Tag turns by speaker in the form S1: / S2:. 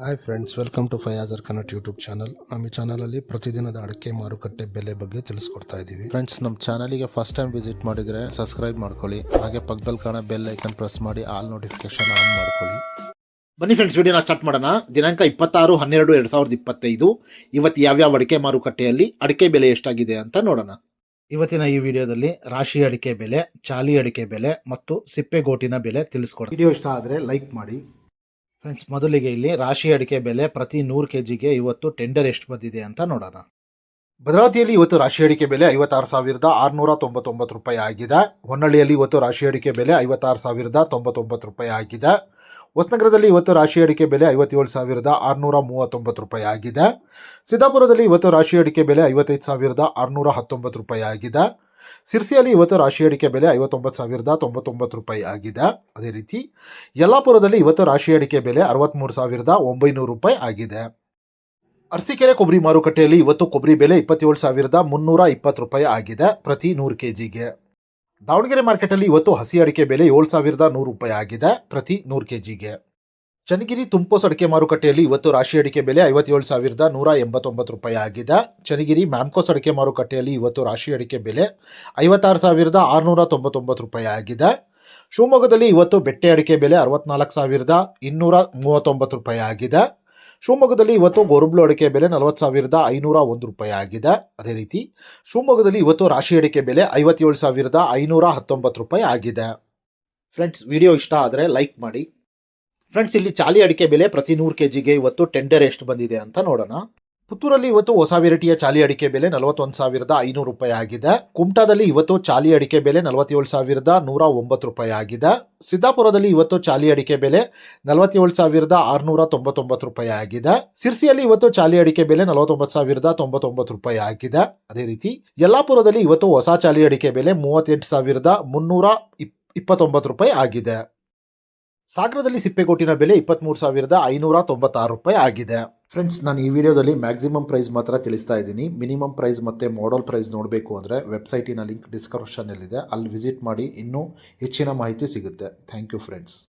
S1: Hi friends, welcome to ಫಯಾಜರ್ Kannada YouTube channel. ನಮ್ಮ ಈ ಚಾನಲಲ್ಲಿ ಪ್ರತಿದಿನದ ಅಡಿಕೆ ಮಾರುಕಟ್ಟೆ ಬೆಲೆ ಬಗ್ಗೆ ತಿಳಿಸ್ಕೊಡ್ತಾ ಇದ್ದೀವಿ. ಫ್ರೆಂಡ್ಸ್, ನಮ್ಮ ಚಾನಲಿಗೆ ಫಸ್ಟ್ ಟೈಮ್ ವಿಸಿಟ್ ಮಾಡಿದರೆ ಸಬ್ಸ್ಕ್ರೈಬ್ ಮಾಡ್ಕೊಳ್ಳಿ. ಹಾಗೆ ಪಕ್ಕದಲ್ಲಿ ಕಾಣೋ ಬೆಲ್ ಐಕನ್ ಪ್ರೆಸ್ ಮಾಡಿ ಆಲ್ ನೋಟಿಫಿಕೇಶನ್ ಆನ್ ಮಾಡ್ಕೊಳ್ಳಿ.
S2: ಬನ್ನಿ ಫ್ರೆಂಡ್ಸ್, ವಿಡಿಯೋನ ಸ್ಟಾರ್ಟ್ ಮಾಡೋಣ. ದಿನಾಂಕ 26/12/2025. ಇವತ್ತು ಯಾವ್ಯಾವ ಅಡಿಕೆ ಮಾರುಕಟ್ಟೆಯಲ್ಲಿ ಅಡಿಕೆ ಬೆಲೆ ಎಷ್ಟಾಗಿದೆ ಅಂತ ನೋಡೋಣ. ಇವತ್ತಿನ ಈ ವಿಡಿಯೋದಲ್ಲಿ ರಾಶಿ ಅಡಿಕೆ ಬೆಲೆ, ಚಾಲಿ ಅಡಿಕೆ ಬೆಲೆ ಮತ್ತು ಸಿಪ್ಪೆಗೋಟಿನ ಬೆಲೆ ತಿಳಿಸ್ಕೊಡ್ತೀನಿ. ವಿಡಿಯೋ ಇಷ್ಟ ಆದರೆ ಲೈಕ್ ಮಾಡಿ. ಫ್ರೆಂಡ್ಸ್, ಮೊದಲಿಗೆ ಇಲ್ಲಿ ರಾಶಿ ಅಡಿಕೆ ಬೆಲೆ ಪ್ರತಿ 100 kgಗೆ ಇವತ್ತು ಟೆಂಡರ್ ಎಷ್ಟು ಬಂದಿದೆ ಅಂತ ನೋಡೋಣ. ಭದ್ರಾವತಿಯಲ್ಲಿ ಇವತ್ತು ರಾಶಿ ಅಡಿಕೆ ಬೆಲೆ 56,699 ರೂಪಾಯಿ ಆಗಿದೆ. ಹೊನ್ನಳ್ಳಿಯಲ್ಲಿ ಇವತ್ತು ರಾಶಿ ಅಡಿಕೆ ಬೆಲೆ 56,099 ರೂಪಾಯಿ ಆಗಿದೆ. ಹೊಸನಗರದಲ್ಲಿ ಇವತ್ತು ರಾಶಿ ಅಡಿಕೆ ಬೆಲೆ 57,639 ರೂಪಾಯಿ ಆಗಿದೆ. ಸಿದ್ದಾಪುರದಲ್ಲಿ ಇವತ್ತು ರಾಶಿ ಅಡಿಕೆ ಬೆಲೆ 55,619 ರೂಪಾಯಿ ಆಗಿದೆ. ಸಿರ್ಸಿಯಲ್ಲಿ ಇವತ್ತು ರಾಶಿ ಅಡಿಕೆ ಬೆಲೆ 59,099 ರೂಪಾಯಿ ಆಗಿದೆ. ಅದೇ ರೀತಿ ಯಲ್ಲಾಪುರದಲ್ಲಿ ಇವತ್ತು ರಾಶಿ ಅಡಿಕೆ ಬೆಲೆ 63,900 ರೂಪಾಯಿ ಆಗಿದೆ. ಅರಸೀಕೆರೆ ಕೊಬ್ಬರಿ ಮಾರುಕಟ್ಟೆಯಲ್ಲಿ ಇವತ್ತು ಕೊಬ್ಬರಿ ಬೆಲೆ 27,320 ರೂಪಾಯಿ ಆಗಿದೆ ಪ್ರತಿ 100 kgಗೆ. ದಾವಣಗೆರೆ ಮಾರ್ಕೆಟಲ್ಲಿ ಇವತ್ತು ಹಸಿ ಅಡಿಕೆ ಬೆಲೆ 7,100 ರೂಪಾಯಿ ಆಗಿದೆ ಪ್ರತಿ 100 kgಗೆ. ಚನ್ನಗಿರಿ ತುಮಕೋಸ್ ಅಡಿಕೆ ಮಾರುಕಟ್ಟೆಯಲ್ಲಿ ಇವತ್ತು ರಾಶಿ ಅಡಿಕೆ ಬೆಲೆ 57,189 ರೂಪಾಯಿ ಆಗಿದೆ. ಚನ್ನಗಿರಿ ಮ್ಯಾಮ್ಕೋಸ್ ಅಡಿಕೆ ಮಾರುಕಟ್ಟೆಯಲ್ಲಿ ಇವತ್ತು ರಾಶಿ ಅಡಿಕೆ ಬೆಲೆ 56,699 ರೂಪಾಯಿ ಆಗಿದೆ. ಶಿವಮೊಗ್ಗದಲ್ಲಿ ಇವತ್ತು ಬೆಟ್ಟೆ ಅಡಿಕೆ ಬೆಲೆ 64,239 ರೂಪಾಯಿ ಆಗಿದೆ. ಶಿವಮೊಗ್ಗದಲ್ಲಿ ಇವತ್ತು ಗೋರುಬ್ಳು ಅಡಿಕೆ ಬೆಲೆ 40,501 ರೂಪಾಯಿ ಆಗಿದೆ. ಅದೇ ರೀತಿ ಶಿವಮೊಗ್ಗದಲ್ಲಿ ಇವತ್ತು ರಾಶಿ ಅಡಿಕೆ ಬೆಲೆ 57,519 ರೂಪಾಯಿ ಆಗಿದೆ. ಫ್ರೆಂಡ್ಸ್, ವಿಡಿಯೋ ಇಷ್ಟ ಆದರೆ ಲೈಕ್ ಮಾಡಿ. ಫ್ರೆಂಡ್ಸ್, ಇಲ್ಲಿ ಚಾಲಿ ಅಡಿಕೆ ಬೆಲೆ ಪ್ರತಿ 100 kgಗೆ ಇವತ್ತು ಟೆಂಡರ್ ಎಷ್ಟು ಬಂದಿದೆ ಅಂತ ನೋಡೋಣ. ಪುತ್ತೂರಲ್ಲಿ ಇವತ್ತು ಹೊಸ ವೆರೈಟಿಯ ಚಾಲಿ ಅಡಿಕೆ ಬೆಲೆ 41,500 ರೂಪಾಯಿ ಆಗಿದೆ. ಕುಮಟಾದಲ್ಲಿ ಇವತ್ತು ಚಾಲಿ ಅಡಿಕೆ ಬೆಲೆ 47,109 ರೂಪಾಯಿ ಆಗಿದೆ. ಸಿದ್ದಾಪುರದಲ್ಲಿ ಇವತ್ತು ಚಾಲಿ ಅಡಿಕೆ ಬೆಲೆ 47,699 ರೂಪಾಯಿ ಆಗಿದೆ. ಸಿರ್ಸಿಯಲ್ಲಿ ಇವತ್ತು ಚಾಲಿ ಅಡಿಕೆ ಬೆಲೆ 49,099 ರೂಪಾಯಿ ಆಗಿದೆ. ಅದೇ ರೀತಿ ಯಲ್ಲಾಪುರದಲ್ಲಿ ಇವತ್ತು ಹೊಸ ಚಾಲಿ ಅಡಿಕೆ ಬೆಲೆ 38,329 ರೂಪಾಯಿ ಆಗಿದೆ. ಸಾಗರದಲ್ಲಿ ಸಿಪ್ಪೆಗೋಟಿನ ಬೆಲೆ 23,596 ರೂಪಾಯಿ ಆಗಿದೆ. ಫ್ರೆಂಡ್ಸ್, ನಾನು ಈ ವಿಡಿಯೋದಲ್ಲಿ ಮ್ಯಾಕ್ಸಿಮಮ್ ಪ್ರೈಸ್ ಮಾತ್ರ ತಿಳಿಸ್ತಾ ಇದ್ದೀನಿ. ಮಿನಿಮಮ್ ಪ್ರೈಸ್ ಮತ್ತು ಮಾಡಲ್ ಪ್ರೈಸ್ ನೋಡಬೇಕು ಅಂದರೆ ವೆಬ್ಸೈಟಿನ ಲಿಂಕ್ ಡಿಸ್ಕ್ರಿಪ್ಷನಲ್ಲಿದೆ, ಅಲ್ಲಿ ವಿಸಿಟ್ ಮಾಡಿ ಇನ್ನೂ ಹೆಚ್ಚಿನ ಮಾಹಿತಿ ಸಿಗುತ್ತೆ. Thank you friends.